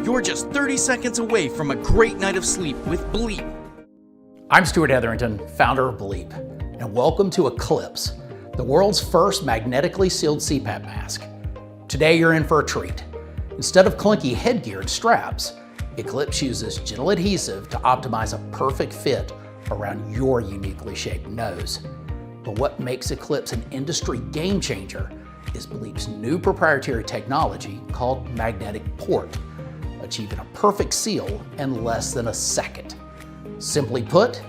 You're just 30 seconds away from a great night of sleep with Bleep. I'm Stuart Hetherington, founder of Bleep, and welcome to Eclipse, the world's first magnetically sealed CPAP mask. Today you're in for a treat. Instead of clunky headgear and straps, Eclipse uses gentle adhesive to optimize a perfect fit around your uniquely shaped nose. But what makes Eclipse an industry game changer is Bleep's new proprietary technology called magnetic port, achieving a perfect seal in less than a second. Simply put,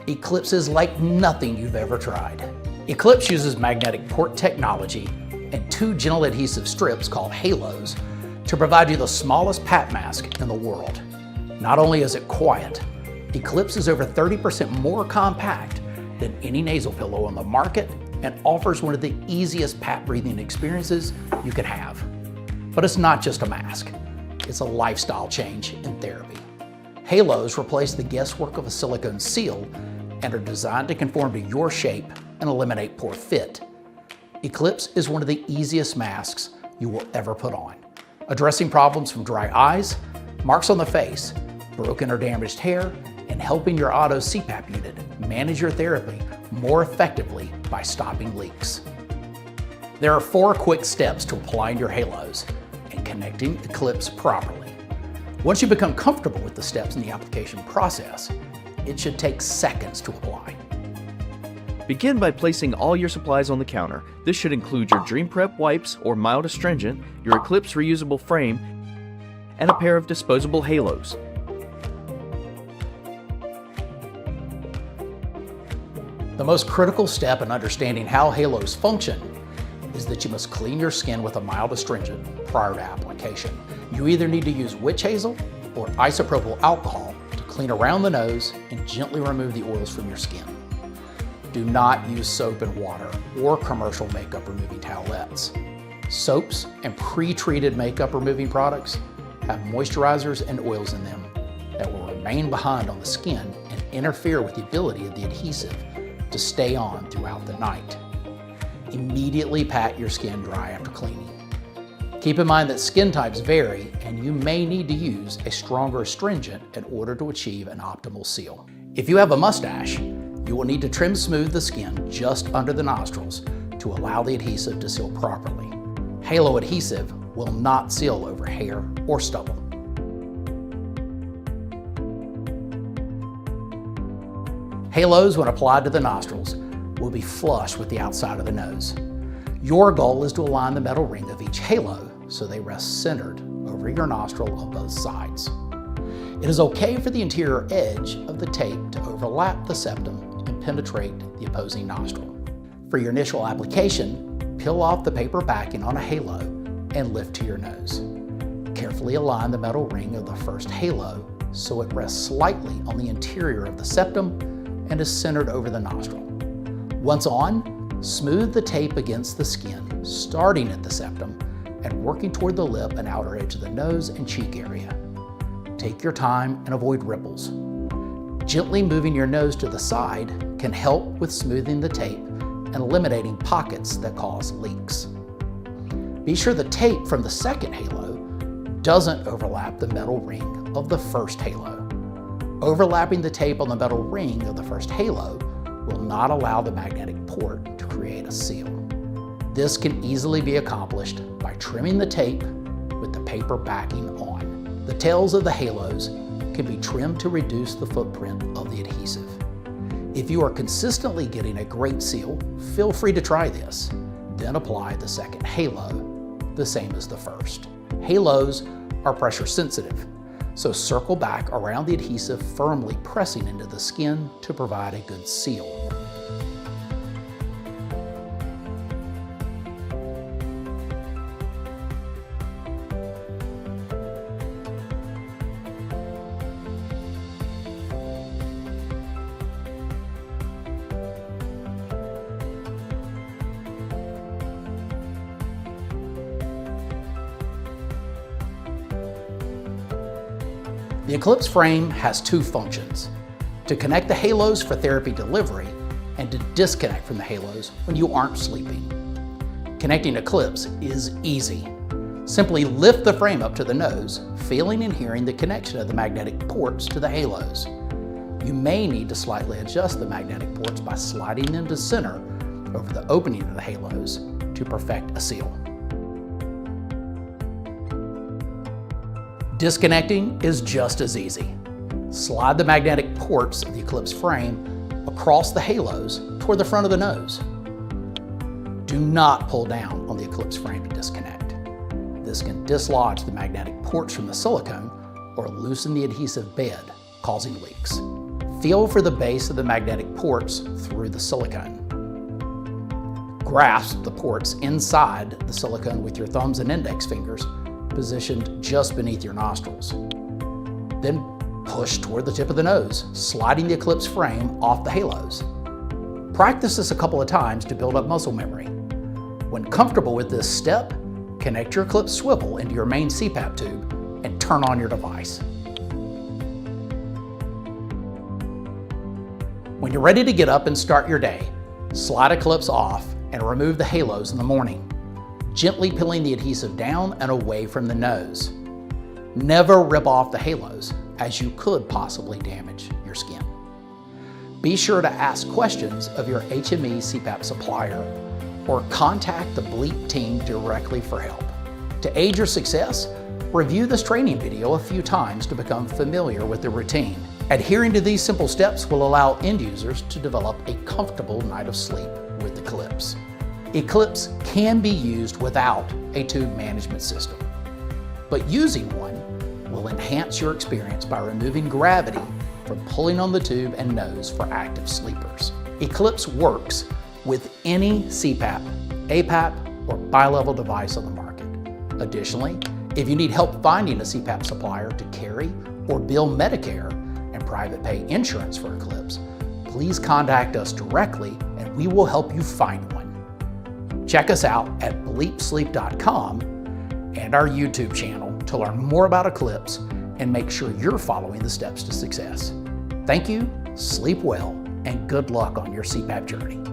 Eclipse is like nothing you've ever tried. Eclipse uses magnetic port technology and two gentle adhesive strips called halos to provide you the smallest PAP mask in the world. Not only is it quiet, Eclipse is over 30% more compact than any nasal pillow on the market and offers one of the easiest PAP breathing experiences you can have. But it's not just a mask. It's a lifestyle change in therapy. Halos replace the guesswork of a silicone seal and are designed to conform to your shape and eliminate poor fit. Eclipse is one of the easiest masks you will ever put on, addressing problems from dry eyes, marks on the face, broken or damaged hair, and helping your auto CPAP unit manage your therapy more effectively by stopping leaks. There are 4 quick steps to applying your halos and connecting Eclipse properly. Once you become comfortable with the steps in the application process, it should take seconds to apply. Begin by placing all your supplies on the counter. This should include your Dream Prep wipes or mild astringent, your Eclipse reusable frame, and a pair of disposable halos. The most critical step in understanding how halos function is that you must clean your skin with a mild astringent prior to application. You either need to use witch hazel or isopropyl alcohol to clean around the nose and gently remove the oils from your skin. Do not use soap and water or commercial makeup removing towelettes. Soaps and pre-treated makeup removing products have moisturizers and oils in them that will remain behind on the skin and interfere with the ability of the adhesive to stay on throughout the night. Immediately pat your skin dry after cleaning. Keep in mind that skin types vary and you may need to use a stronger astringent in order to achieve an optimal seal. If you have a mustache, you will need to trim smooth the skin just under the nostrils to allow the adhesive to seal properly. Halo adhesive will not seal over hair or stubble. Halos, when applied to the nostrils, will be flush with the outside of the nose. Your goal is to align the metal ring of each halo so they rest centered over your nostril on both sides. It is okay for the interior edge of the tape to overlap the septum and penetrate the opposing nostril. For your initial application, peel off the paper backing on a halo and lift to your nose. Carefully align the metal ring of the first halo so it rests slightly on the interior of the septum and is centered over the nostril. Once on, smooth the tape against the skin, starting at the septum and working toward the lip and outer edge of the nose and cheek area. Take your time and avoid ripples. Gently moving your nose to the side can help with smoothing the tape and eliminating pockets that cause leaks. Be sure the tape from the second halo doesn't overlap the metal ring of the first halo. Overlapping the tape on the metal ring of the first halo will not allow the magnetic port to create a seal. This can easily be accomplished by trimming the tape with the paper backing on. The tails of the halos can be trimmed to reduce the footprint of the adhesive. If you are consistently getting a great seal, feel free to try this. Then apply the second halo, the same as the first. Halos are pressure sensitive, so circle back around the adhesive, firmly pressing into the skin to provide a good seal. The Eclipse frame has 2 functions: to connect the halos for therapy delivery and to disconnect from the halos when you aren't sleeping. Connecting Eclipse is easy. Simply lift the frame up to the nose, feeling and hearing the connection of the magnetic ports to the halos. You may need to slightly adjust the magnetic ports by sliding them to center over the opening of the halos to perfect a seal. Disconnecting is just as easy. Slide the magnetic ports of the Eclipse frame across the halos toward the front of the nose. Do not pull down on the Eclipse frame to disconnect. This can dislodge the magnetic ports from the silicone or loosen the adhesive bed, causing leaks. Feel for the base of the magnetic ports through the silicone. Grasp the ports inside the silicone with your thumbs and index fingers positioned just beneath your nostrils. Then push toward the tip of the nose, sliding the Eclipse frame off the halos. Practice this a couple of times to build up muscle memory. When comfortable with this step, connect your Eclipse swivel into your main CPAP tube and turn on your device. When you're ready to get up and start your day, slide Eclipse off and remove the halos in the morning, gently peeling the adhesive down and away from the nose. Never rip off the halos, as you could possibly damage your skin. Be sure to ask questions of your HME CPAP supplier or contact the Bleep team directly for help. To aid your success, review this training video a few times to become familiar with the routine. Adhering to these simple steps will allow end users to develop a comfortable night of sleep with Eclipse. Eclipse can be used without a tube management system, but using one will enhance your experience by removing gravity from pulling on the tube and nose for active sleepers. Eclipse works with any CPAP, APAP, or bi-level device on the market. Additionally, if you need help finding a CPAP supplier to carry or bill Medicare and private pay insurance for Eclipse, please contact us directly and we will help you find one. Check us out at bleepsleep.com and our YouTube channel to learn more about Eclipse and make sure you're following the steps to success. Thank you, sleep well, and good luck on your CPAP journey.